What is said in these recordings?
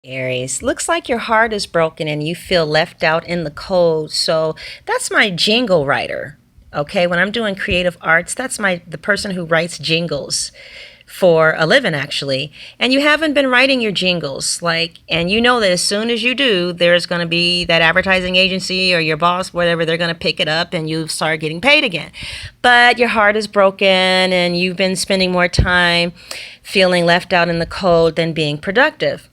Aries, looks like your heart is broken and you feel left out in the cold. So that's my jingle writer. Okay, when I'm doing creative arts, that's the person who writes jingles for a living actually. And you haven't been writing your jingles and you know that as soon as you do, there's going to be that advertising agency or your boss, whatever, they're going to pick it up and you start getting paid again. But your heart is broken and you've been spending more time feeling left out in the cold than being productive.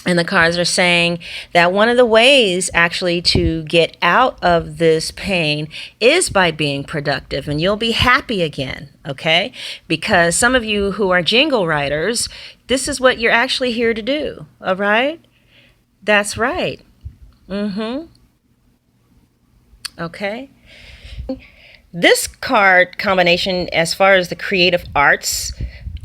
And the cards are saying that one of the ways actually to get out of this pain is by being productive, and you'll be happy again, okay? Because some of you who are jingle writers, this is what you're actually here to do, all right? That's right. Okay. This card combination, as far as the creative arts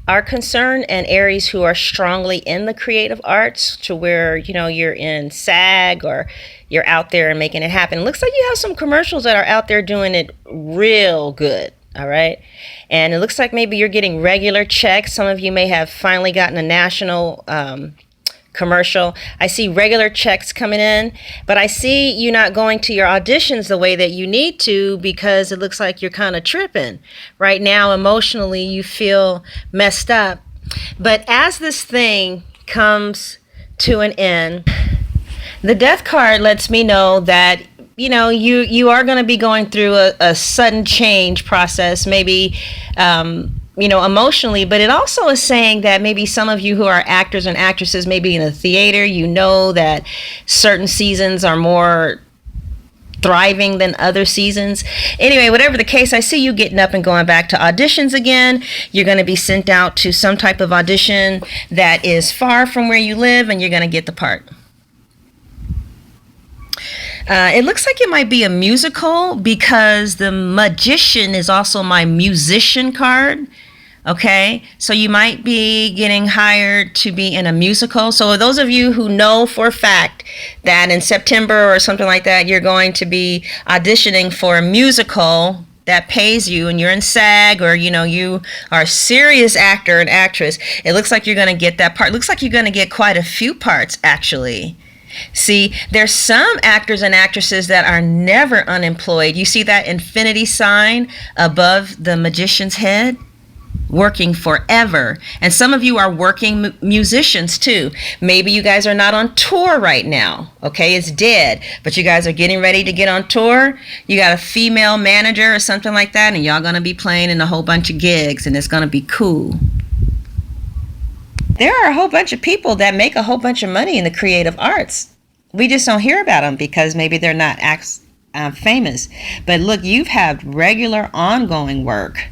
are concerned, and Aries who are strongly in the creative arts to where, you're in SAG or you're out there and making it happen. Looks like you have some commercials that are out there doing it real good. All right. And it looks like maybe you're getting regular checks. Some of you may have finally gotten a national commercial. I see regular checks coming in, but I see you not going to your auditions the way that you need to because it looks like you're kind of tripping. Right now, emotionally, you feel messed up. But as this thing comes to an end, the death card lets me know that you are going to be going through a sudden change process, maybe emotionally, but it also is saying that maybe some of you who are actors and actresses, maybe in a theater, that certain seasons are more thriving than other seasons. Anyway, whatever the case, I see you getting up and going back to auditions again. You're going to be sent out to some type of audition that is far from where you live, and you're going to get the part. It looks like it might be a musical because the Magician is also my musician card. Okay, so you might be getting hired to be in a musical. So those of you who know for a fact that in September or something like that, you're going to be auditioning for a musical that pays you and you're in SAG, or you are a serious actor and actress, it looks like you're going to get that part. It looks like you're going to get quite a few parts actually. See, there's some actors and actresses that are never unemployed. You see that infinity sign above the magician's head? Working forever. And some of you are working musicians too. Maybe you guys are not on tour right now. Okay, it's dead, but you guys are getting ready to get on tour. You got a female manager or something like that, and y'all gonna be playing in a whole bunch of gigs, and it's gonna be cool. There are a whole bunch of people that make a whole bunch of money in the creative arts. We just don't hear about them because maybe they're not famous. But look, you've had regular ongoing work.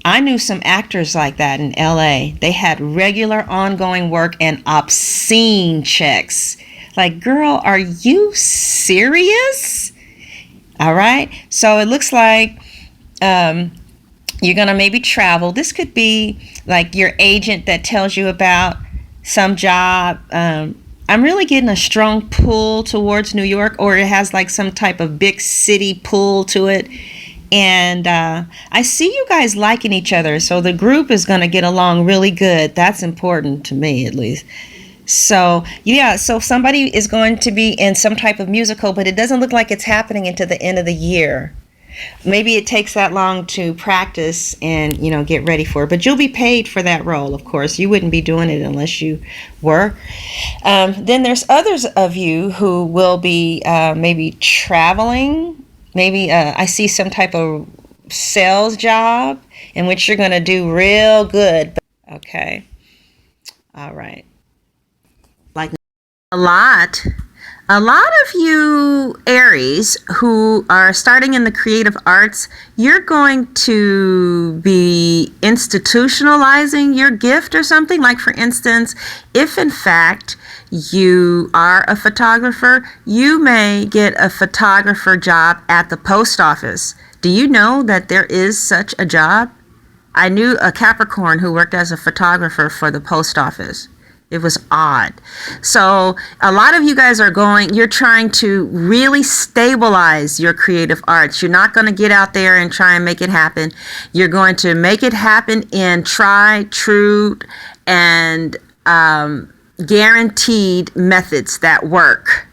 I knew some actors like that in LA. They had regular ongoing work and obscene checks. Like, girl, are you serious? All right. So it looks like you're going to maybe travel. This could be like your agent that tells you about some job. I'm really getting a strong pull towards New York, or it has like some type of big city pull to it. And I see you guys liking each other, so the group is going to get along really good. That's important to me, at least. So, yeah, so somebody is going to be in some type of musical, but it doesn't look like it's happening until the end of the year. Maybe it takes that long to practice and, get ready for it. But you'll be paid for that role, of course. You wouldn't be doing it unless you were. Then there's others of you who will be maybe traveling. Maybe I see some type of sales job in which you're going to do real good. Okay. All right. Like a lot of you Aries who are starting in the creative arts, you're going to be institutionalizing your gift or something. Like, for instance, if in fact you are a photographer, you may get a photographer job at the post office. Do you know that there is such a job? I knew a Capricorn who worked as a photographer for the post office. It was odd. So a lot of you guys you're trying to really stabilize your creative arts. You're not going to get out there and try and make it happen. You're going to make it happen in try, true, and guaranteed methods that work.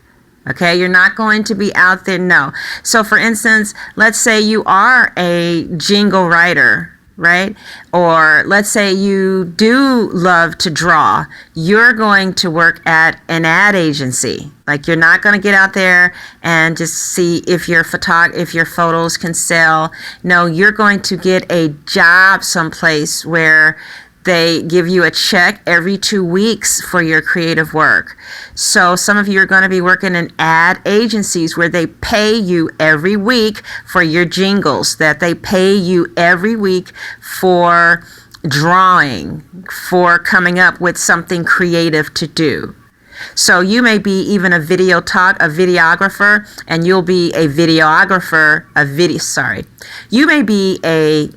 Okay, you're not going to be out there. No. So for instance, let's say you are a jingle writer, right? Or let's say you do love to draw. You're going to work at an ad agency. Like, you're not going to get out there and just see if your photos can sell. No, you're going to get a job someplace where they give you a check every 2 weeks for your creative work. So some of you are going to be working in ad agencies where they pay you every week for your jingles, that they pay you every week for drawing, for coming up with something creative to do. So you may be even a videographer, and you'll be a videographer, You may be a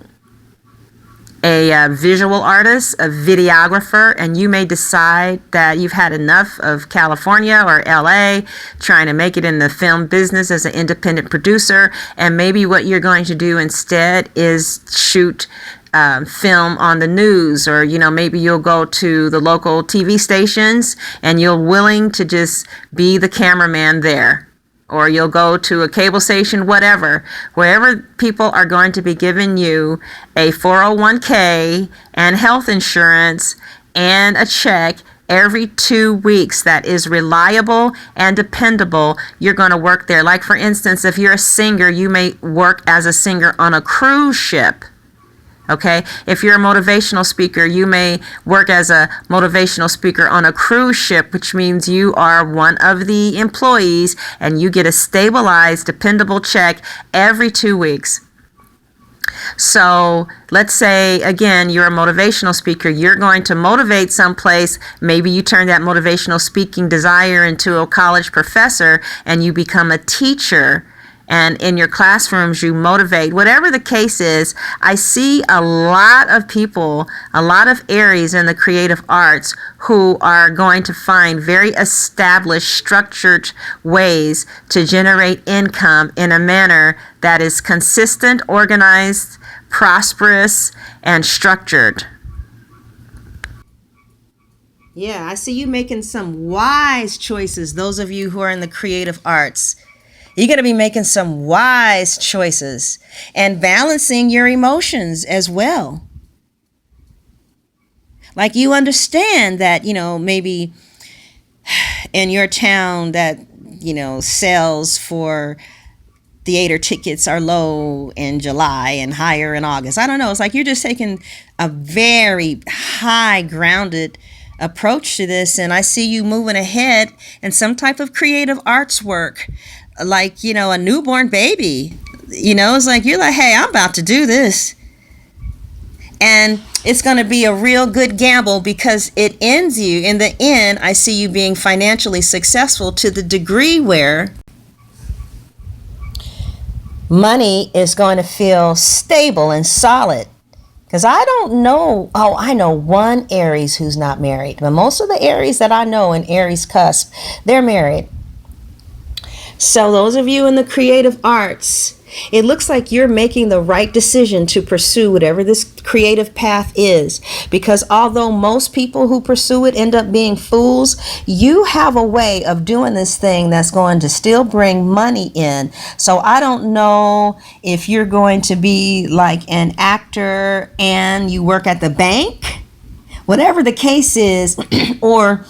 visual artist, a videographer, and you may decide that you've had enough of California or LA trying to make it in the film business as an independent producer, and maybe what you're going to do instead is shoot film on the news, or maybe you'll go to the local TV stations and you're willing to just be the cameraman there. Or you'll go to a cable station, wherever people are going to be giving you a 401k and health insurance and a check every 2 weeks that is reliable and dependable. You're going to work there. Like, for instance, if you're a singer, you may work as a singer on a cruise ship. Okay, if you're a motivational speaker, you may work as a motivational speaker on a cruise ship, which means you are one of the employees and you get a stabilized, dependable check every 2 weeks. So let's say, again, you're a motivational speaker. You're going to motivate someplace. Maybe you turn that motivational speaking desire into a college professor and you become a teacher. And in your classrooms, you motivate. Whatever the case is, I see a lot of people, a lot of Aries in the creative arts who are going to find very established, structured ways to generate income in a manner that is consistent, organized, prosperous, and structured. Yeah, I see you making some wise choices, those of you who are in the creative arts. You're going to be making some wise choices and balancing your emotions as well. Like, you understand that, maybe in your town that, sales for theater tickets are low in July and higher in August. I don't know. It's like you're just taking a very high grounded approach to this. And I see you moving ahead in some type of creative arts work. Like, a newborn baby, it's like, you're like, hey, I'm about to do this. And it's going to be a real good gamble because it ends you. In the end, I see you being financially successful to the degree where money is going to feel stable and solid. Because I don't know, I know one Aries who's not married. But most of the Aries that I know in Aries cusp, they're married. So those of you in the creative arts, it looks like you're making the right decision to pursue whatever this creative path is. Because although most people who pursue it end up being fools, you have a way of doing this thing that's going to still bring money in. So I don't know if you're going to be like an actor and you work at the bank, whatever the case is, or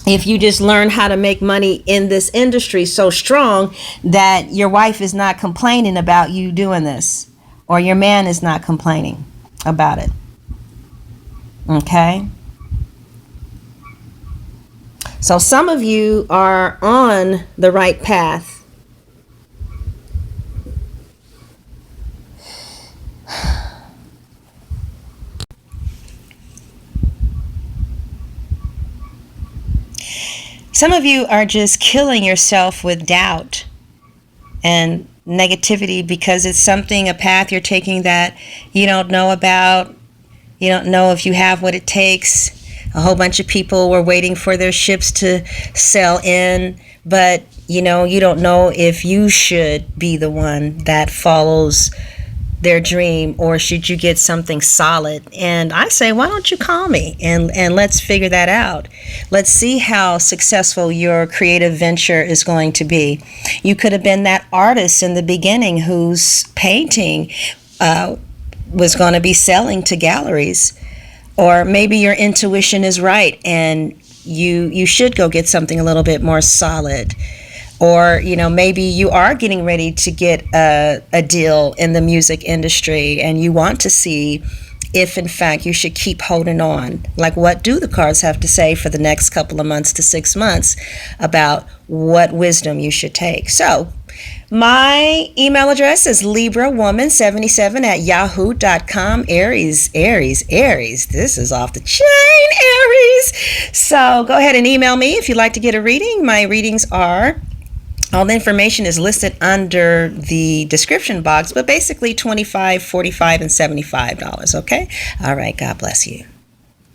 if you just learn how to make money in this industry so strong that your wife is not complaining about you doing this, or your man is not complaining about it. Okay? So some of you are on the right path. Some of you are just killing yourself with doubt and negativity because it's a path you're taking that you don't know about. You don't know if you have what it takes. A whole bunch of people were waiting for their ships to sail in, but you don't know if you should be the one that follows their dream, or should you get something solid? And I say, why don't you call me and let's figure that out. Let's see how successful your creative venture is going to be. You could have been that artist in the beginning whose painting was going to be selling to galleries. Or maybe your intuition is right and you should go get something a little bit more solid. Or, maybe you are getting ready to get a deal in the music industry and you want to see if, in fact, you should keep holding on. Like, what do the cards have to say for the next couple of months to 6 months about what wisdom you should take? So, my email address is librawoman77@yahoo.com. Aries. This is off the chain, Aries. So, go ahead and email me if you'd like to get a reading. My readings are... all the information is listed under the description box, but basically $25, $45, and $75, okay? All right, God bless you.